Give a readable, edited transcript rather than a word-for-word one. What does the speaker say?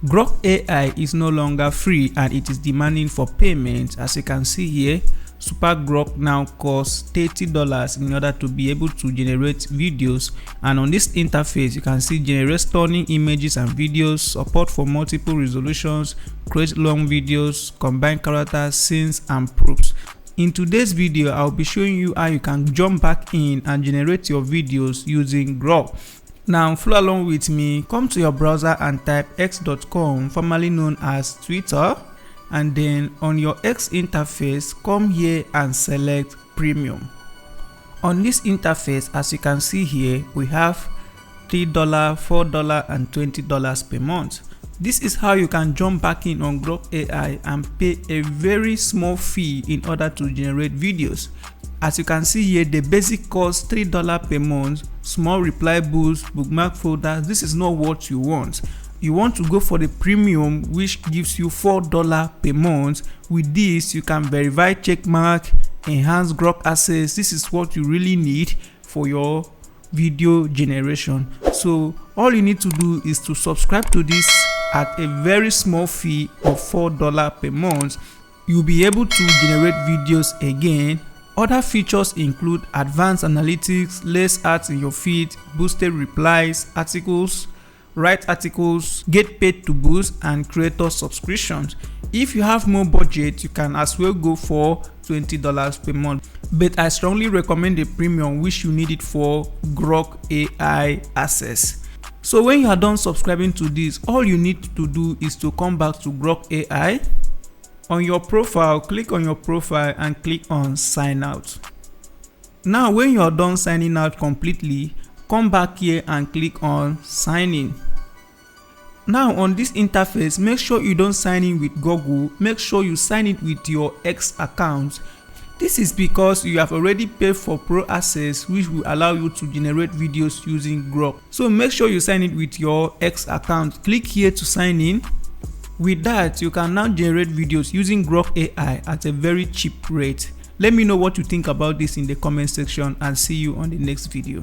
Grok AI is no longer free and it is demanding for payment. As you can see here, Super Grok now costs $30 in order to be able to generate videos, and on this interface you can see generate stunning images and videos, support for multiple resolutions, create long videos, combine characters, scenes and props. In today's video, I'll be showing you how you can jump back in and generate your videos using Grok. Now follow along with me. Come to your browser and type x.com, formerly known as Twitter, and then on your X interface come here and select Premium. On this interface, as you can see here, we have $3, $4 and $20 per month. This is how you can jump back in on Grok AI and pay a very small fee in order to generate videos. As you can see here, the basic cost $3 per month, small reply boost, bookmark folders. This is not what you want. You want to go for the premium, which gives you $4 per month. With this, you can verify checkmark, enhance Grok access. This is what you really need for your video generation. So all you need to do is to subscribe to this at a very small fee of $4 per month. You'll be able to generate videos again. Other features include advanced analytics, less ads in your feed, boosted replies, articles, write articles, get paid to boost, and creator subscriptions. If you have more budget, you can as well go for $20 per month. But I strongly recommend the premium, which you need it for Grok AI access. So when you are done subscribing to this, all you need to do is to come back to Grok AI. On your profile, click on your profile and click on sign out. Now when you are done signing out completely, come back here and click on sign in. Now on this interface, make sure you don't sign in with Google, make sure you sign in with your X account. This is because you have already paid for Pro access, which will allow you to generate videos using Grok. So make sure you sign in with your X account. Click here to sign in. With that, you can now generate videos using Grok AI at a very cheap rate. Let me know what you think about this in the comment section and see you on the next video.